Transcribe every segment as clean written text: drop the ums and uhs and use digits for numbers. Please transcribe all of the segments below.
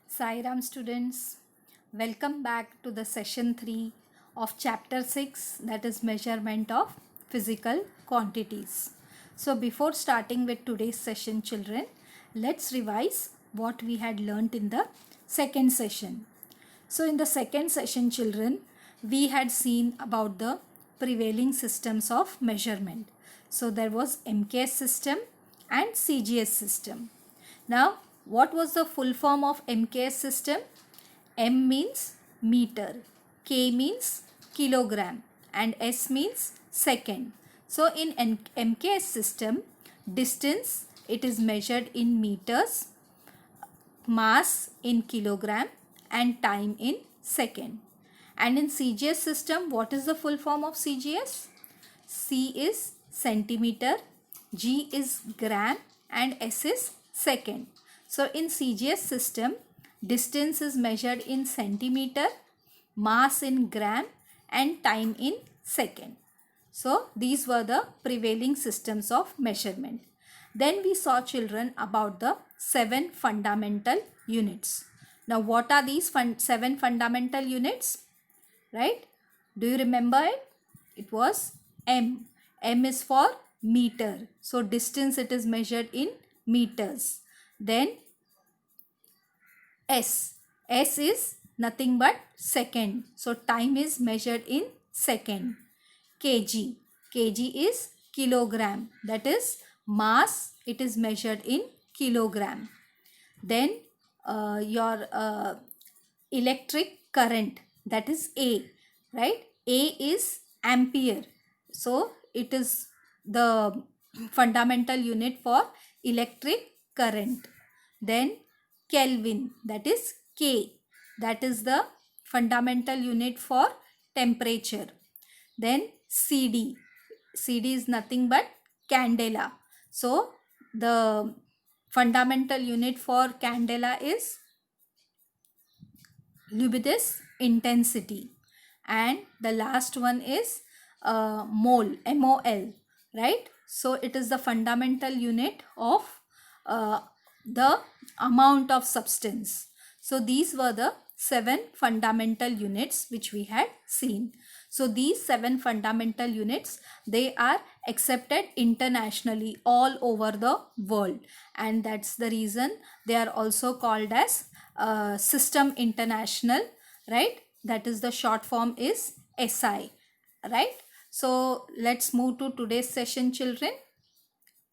Sai Ram students, welcome back to the session 3 of chapter 6, that is measurement of physical quantities. So before starting with today's session children, let's revise what we had learnt in the second session. So in the second session children, we had seen about the prevailing systems of measurement. So there was MKS system and CGS system. Now, what was the full form of MKS system? M means meter, K means kilogram, and S means second. So, in MKS system, distance it is measured in meters, mass in kilogram, and time in second. And in CGS system, what is the full form of CGS? C is centimeter, G is gram, and S is second. So in CGS system, distance is measured in centimeter, mass in gram, and time in second. So these were the prevailing systems of measurement. Then we saw children about the 7 fundamental units. Now what are these 7 fundamental units? Right? Do you remember it? It was M. M is for meter. So distance it is measured in meters. Then S. S is nothing but second. So time is measured in second. Kg. Kg is kilogram. That is mass. It is measured in kilogram. Then your electric current, that is A, right? A is ampere. So it is the fundamental unit for electric current. Then Kelvin, that is K, that is the fundamental unit for temperature. Then CD, CD is nothing but candela. So the fundamental unit for candela is luminous intensity. And the last one is mole, MOL, right? So it is the fundamental unit of the amount of substance. So these were the 7 fundamental units which we had seen. So these 7 fundamental units, they are accepted internationally all over the world, and that's the reason they are also called as System International, right? That is the short form is SI, right? So let's move to today's session children.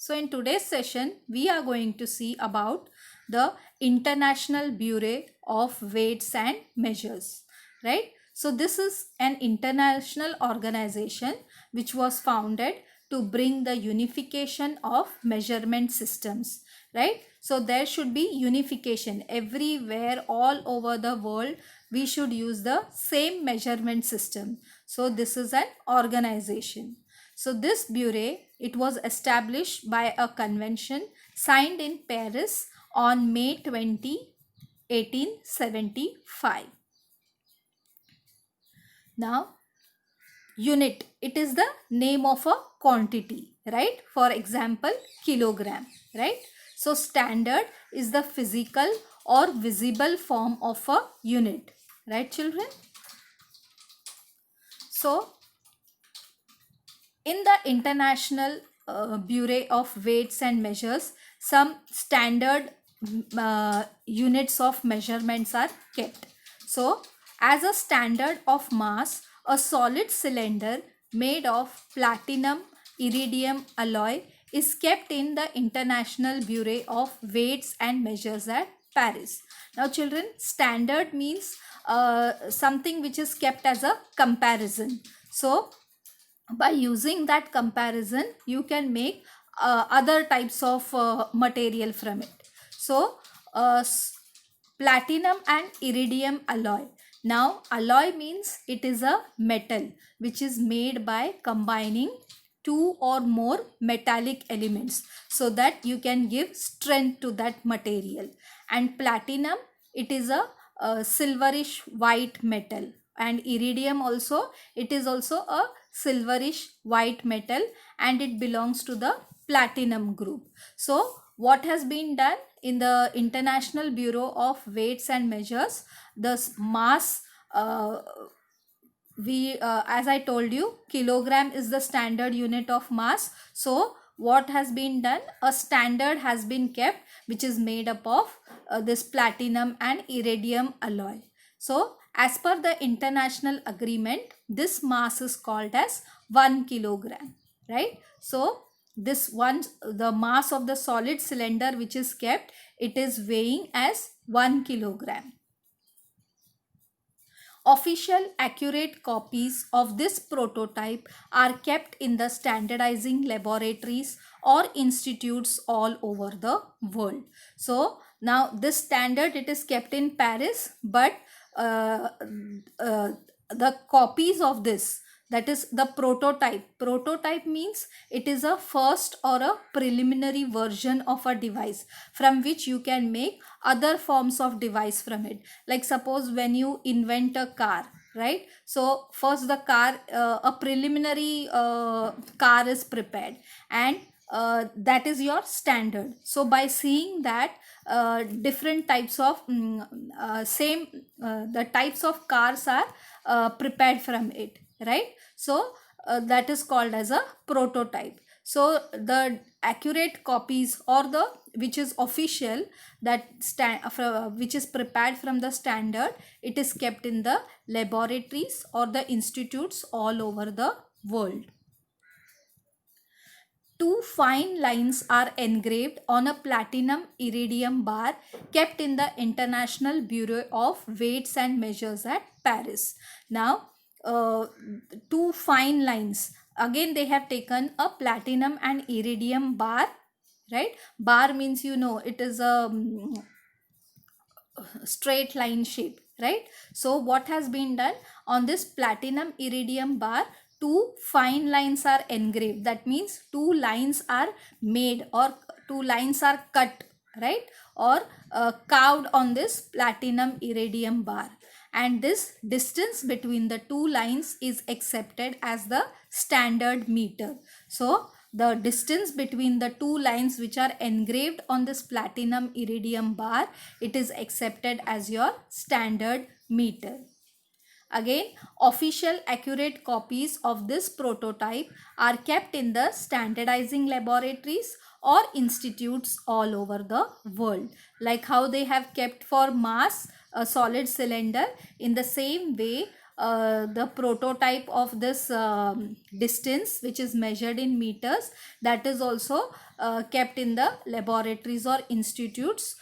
So in today's session, we are going to see about the International Bureau of Weights and Measures, right? So this is an international organization which was founded to bring the unification of measurement systems, right? So there should be unification everywhere all over the world. We should use the same measurement system. So this is an organization. So this bureau, it was established by a convention signed in Paris on May 20, 1875. Now, unit, it is the name of a quantity, right? For example, kilogram, right? So standard is the physical or visible form of a unit, right children? So in the International Bureau of Weights and Measures, some standard units of measurements are kept. So as a standard of mass, a solid cylinder made of platinum iridium alloy is kept in the International Bureau of Weights and Measures at Paris. Now children, standard means something which is kept as a comparison. So by using that comparison, you can make other types of material from it. So platinum and iridium alloy. Now alloy means it is a metal which is made by combining 2 or more metallic elements so that you can give strength to that material. And platinum, it is a silverish white metal, and iridium also, it is also a silverish white metal, and it belongs to the platinum group. So what has been done in the International Bureau of Weights and Measures, the mass, as I told you, kilogram is the standard unit of mass. So what has been done, a standard has been kept which is made up of this platinum and iridium alloy. So as per the international agreement, this mass is called as 1 kilogram, right? So this one, the mass of the solid cylinder which is kept, it is weighing as 1 kilogram. Official accurate copies of this prototype are kept in the standardizing laboratories or institutes all over the world. So now this standard, it is kept in Paris, but the copies of this, that is the prototype means it is a first or a preliminary version of a device from which you can make other forms of device from it. Like suppose when you invent a car, right? So first the car, a preliminary car is prepared, and that is your standard. So by seeing that, different types of the types of cars are prepared from it, right? So that is called as a prototype. So the accurate copies, or the which is official, that which is prepared from the standard, it is kept in the laboratories or the institutes all over the world. Two fine lines are engraved on a platinum iridium bar kept in the International Bureau of Weights and Measures at Paris. Now, two fine lines. Again, they have taken a platinum and iridium bar, right? Bar means, you know, it is a straight line shape, right? So what has been done on this platinum iridium bar, two fine lines are engraved. That means two lines are made, or two lines are cut, right? Or carved on this platinum iridium bar, and this distance between the two lines is accepted as the standard meter. So the distance between the two lines which are engraved on this platinum iridium bar, it is accepted as your standard meter. Again, official accurate copies of this prototype are kept in the standardizing laboratories or institutes all over the world. Like how they have kept for mass a solid cylinder, in the same way the prototype of this distance which is measured in meters, that is also kept in the laboratories or institutes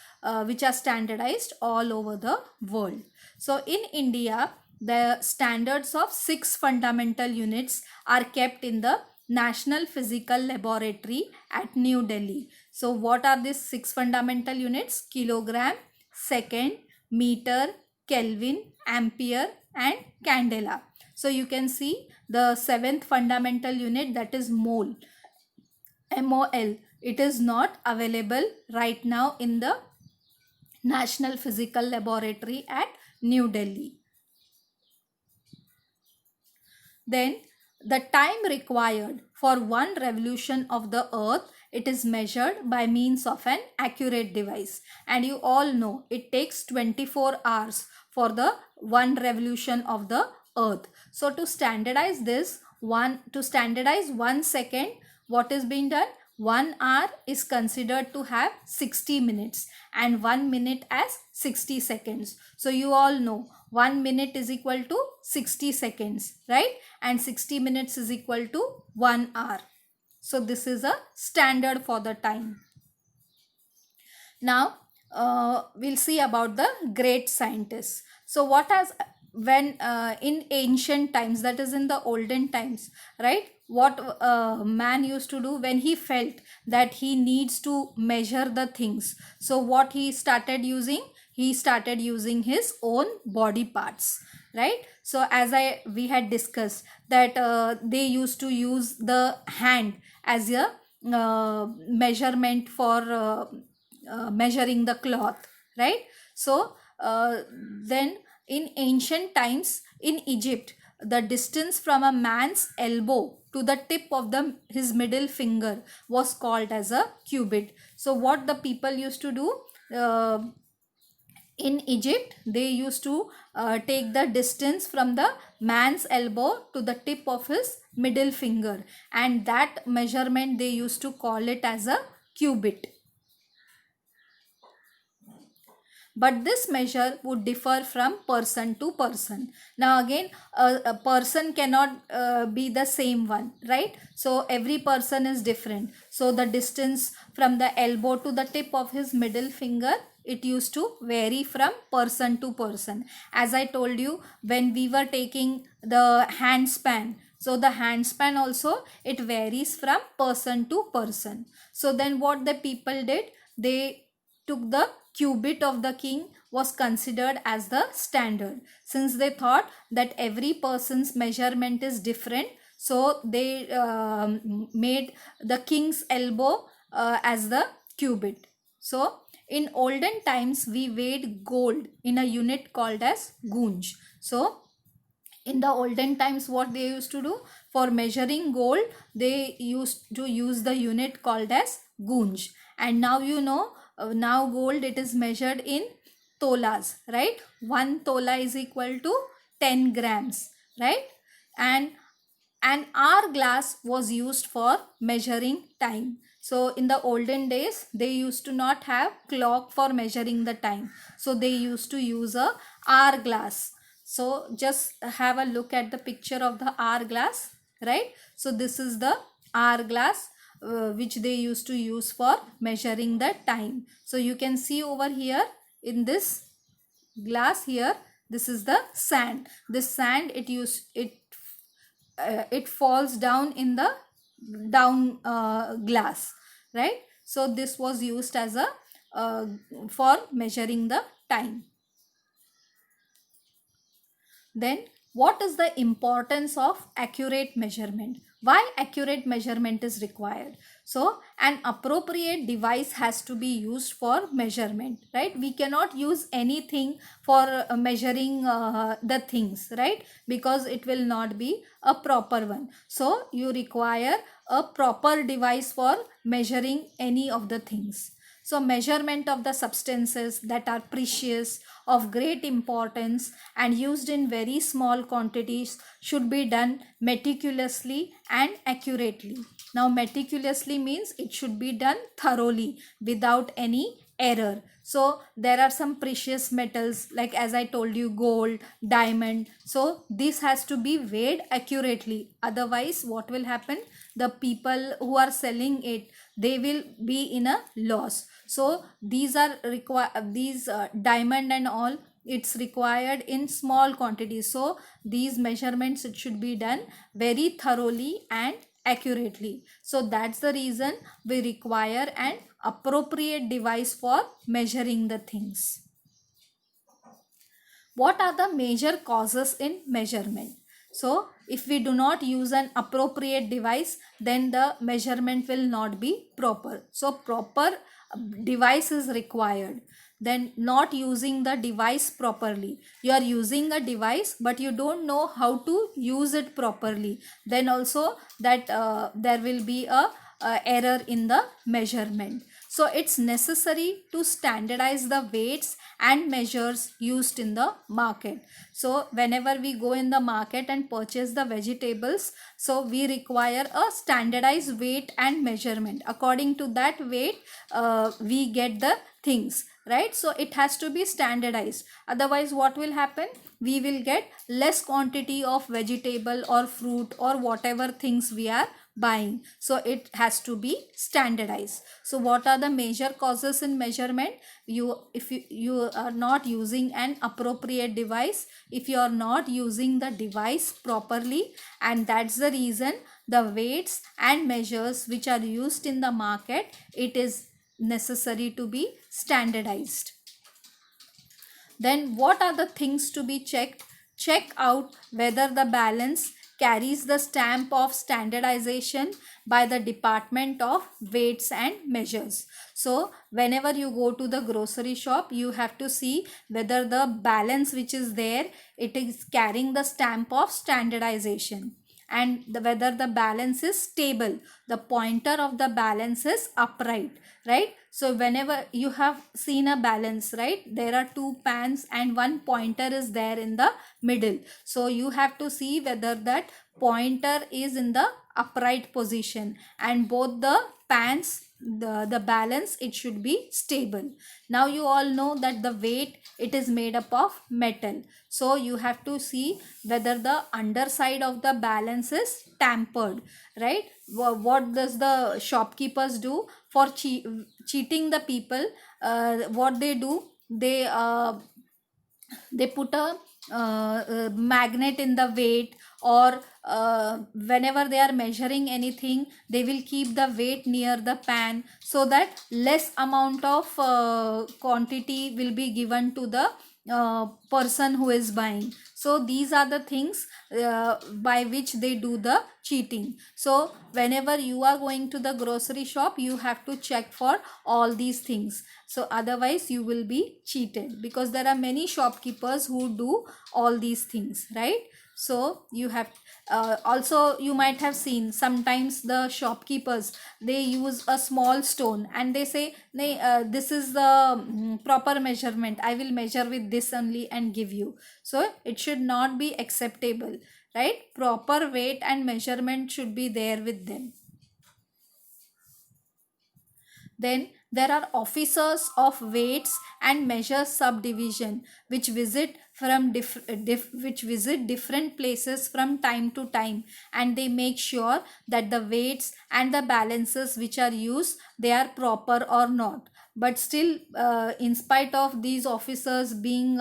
which are standardized all over the world. So in India, the standards of 6 fundamental units are kept in the National Physical Laboratory at New Delhi. So what are these 6 fundamental units? Kilogram, second, meter, Kelvin, ampere and candela. So you can see the 7th fundamental unit, that is mole, MOL. It is not available right now in the National Physical Laboratory at New Delhi. Then the time required for one revolution of the earth, it is measured by means of an accurate device, and you all know it takes 24 hours for the one revolution of the earth. So to standardize this, to standardize 1 second, what is being done? 1 hour is considered to have 60 minutes and 1 minute as 60 seconds. So you all know 1 minute is equal to 60 seconds, right? And 60 minutes is equal to 1 hour. So this is a standard for the time. Now we'll see about the great scientists. So what has, when in ancient times, that is in the olden times, right, what man used to do when he felt that he needs to measure the things, so what he started using? He started using his own body parts, right? So as we had discussed that they used to use the hand as a measurement for measuring the cloth, right? So then in ancient times in Egypt, the distance from a man's elbow to the tip of his middle finger was called as a cubit. So what the people used to do, in Egypt, they used to take the distance from the man's elbow to the tip of his middle finger, and that measurement they used to call it as a cubit. But this measure would differ from person to person. Now again, a person cannot be the same one, right? So every person is different. So the distance from the elbow to the tip of his middle finger, it used to vary from person to person. As I told you, when we were taking the hand span, so the hand span also, it varies from person to person. So then what the people did, they took the cubit of the king was considered as the standard, since they thought that every person's measurement is different. So they made the king's elbow as the cubit. So in olden times, we weighed gold in a unit called as gunj. So in the olden times, what they used to do for measuring gold, they used to use the unit called as gunj. And now you know, now gold, it is measured in tolas, right? 1 tola is equal to 10 grams, right? And an hourglass was used for measuring time. So in the olden days, they used to not have clock for measuring the time, so they used to use a hourglass. So just have a look at the picture of the hourglass, right? So this is the hourglass which they used to use for measuring the time. So you can see over here in this glass here, this is the sand. This sand, it falls down in the down glass, right? So this was used as a for measuring the time. Then what is the importance of accurate measurement? Why accurate measurement is required? So an appropriate device has to be used for measurement, right? We cannot use anything for measuring the things, right? Because it will not be a proper one. So you require a proper device for measuring any of the things. So measurement of the substances that are precious, of great importance, and used in very small quantities should be done meticulously and accurately. Now meticulously means it should be done thoroughly without any error. So there are some precious metals, like as I told you, gold, diamond. So this has to be weighed accurately. Otherwise what will happen? The people who are selling it, they will be in a loss. So these are these diamond and all, it's required in small quantities. So these measurements, it should be done very thoroughly and accurately. So that's the reason we require an appropriate device for measuring the things. What are the major causes in measurement? So if we do not use an appropriate device, then the measurement will not be proper. So proper device is required. Then not using the device properly. You are using a device but you don't know how to use it properly. Then also that there will be a error in the measurement. So it's necessary to standardize the weights and measures used in the market. So whenever we go in the market and purchase the vegetables, so we require a standardized weight and measurement. According to that weight, we get the things, right? So it has to be standardized. Otherwise what will happen? We will get less quantity of vegetable or fruit or whatever things we are buying. So it has to be standardized. So what are the major causes in measurement? If you are not using an appropriate device, if you are not using the device properly, and that's the reason the weights and measures which are used in the market, it is necessary to be standardized. Then what are the things to be checked? Check out whether the balance carries the stamp of standardization by the Department of Weights and Measures. So whenever you go to the grocery shop, you have to see whether the balance which is there, it is carrying the stamp of standardization, and whether the balance is stable, the pointer of the balance is upright, right? So whenever you have seen a balance, right, there are two pans and one pointer is there in the middle. So you have to see whether that pointer is in the upright position, and both the pans, the balance, it should be stable. Now you all know that the weight, it is made up of metal. So you have to see whether the underside of the balance is tampered, right? What does the shopkeepers do for cheating the people? What they do, they put a magnet in the weight, or whenever they are measuring anything, they will keep the weight near the pan, so that less amount of quantity will be given to the person who is buying. So these are the things by which they do the cheating. So whenever you are going to the grocery shop, you have to check for all these things. So otherwise you will be cheated, because there are many shopkeepers who do all these things, right? So you have also, you might have seen sometimes the shopkeepers, they use a small stone and they say, this is the proper measurement, I will measure with this only and give you. So it should not be acceptable, right? Proper weight and measurement should be there with them. Then there are officers of weights and measures subdivision, which visit which visit different places from time to time, and they make sure that the weights and the balances which are used, they are proper or not. But still, in spite of these officers being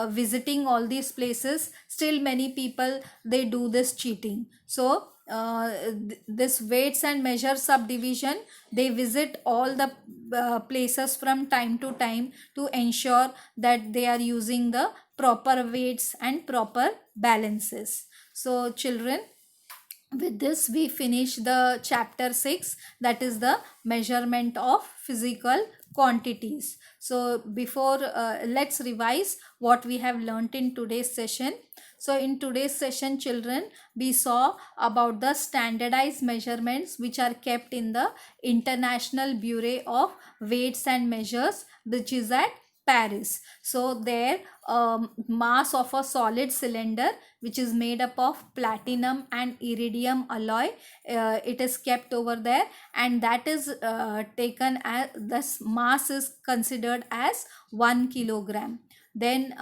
visiting all these places, still many people, they do this cheating. So this weights and measure subdivision, they visit all the places from time to time to ensure that they are using the proper weights and proper balances. So children, with this we finish the chapter 6, that is the measurement of physical quantities. So before let's revise what we have learnt in today's session. So in today's session, children, we saw about the standardized measurements which are kept in the International Bureau of Weights and Measures, which is at Paris. So there, mass of a solid cylinder which is made up of platinum and iridium alloy, it is kept over there, and that is taken as, this mass is considered as 1 kilogram. Then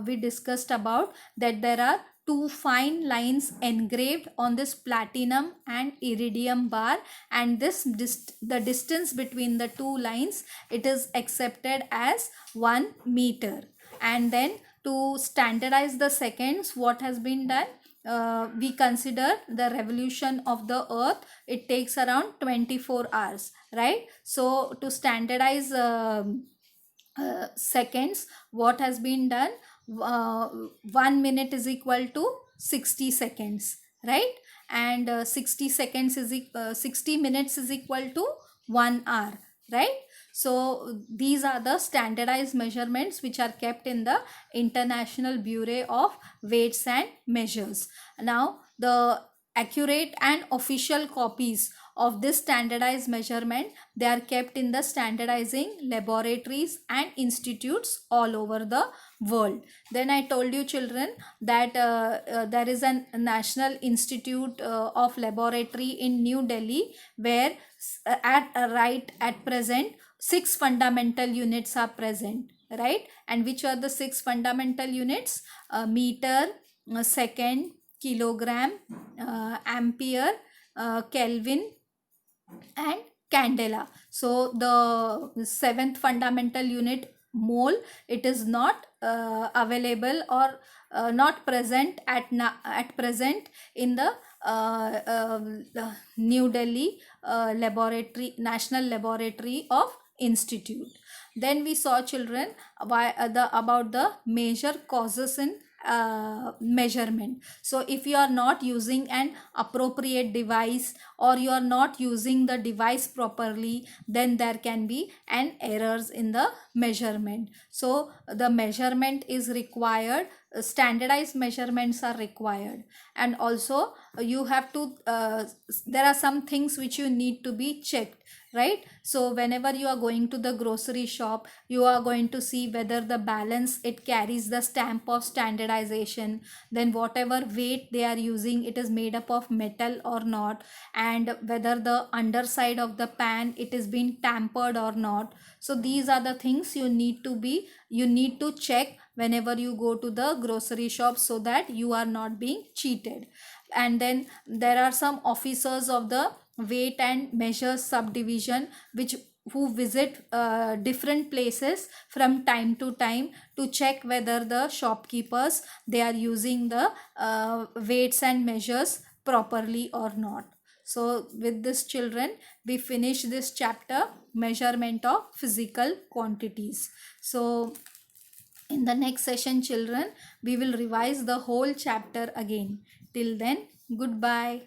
we discussed about that there are two fine lines engraved on this platinum and iridium bar, and this the distance between the two lines, it is accepted as 1 meter. And then to standardize the seconds, what has been done, we consider the revolution of the earth, it takes around 24 hours, right? So to standardize seconds, what has been done, 1 minute is equal to 60 seconds, right? And 60 seconds is 60 minutes is equal to 1 hour, right? So these are the standardized measurements which are kept in the International Bureau of Weights and Measures. Now the accurate and official copies of this standardized measurement, they are kept in the standardizing laboratories and institutes all over the world. Then I told you children that there is a National Institute of Laboratory in New Delhi, where at present 6 fundamental units are present, right? And which are the 6 fundamental units? Meter, second, kilogram, ampere, Kelvin, and candela. So the 7th fundamental unit, mole, it is not available or not present at present in the New Delhi laboratory, National Laboratory of Institute. Then we saw children about the major causes in measurement. So if you are not using an appropriate device, or you are not using the device properly, then there can be an errors in the measurement. So the measurement is required, standardized measurements are required. And also you have to there are some things which you need to be checked, right? So whenever you are going to the grocery shop, you are going to see whether the balance, it carries the stamp of standardization, then whatever weight they are using, it is made up of metal or not, and whether the underside of the pan, it is been tampered or not. So these are the things you need to check whenever you go to the grocery shop, so that you are not being cheated. And then there are some officers of the weight and measures subdivision, which who visit different places from time to time to check whether the shopkeepers, they are using the weights and measures properly or not. So with this, children, we finish this chapter, measurement of physical quantities. So in the next session, children, we will revise the whole chapter again. Till then, goodbye.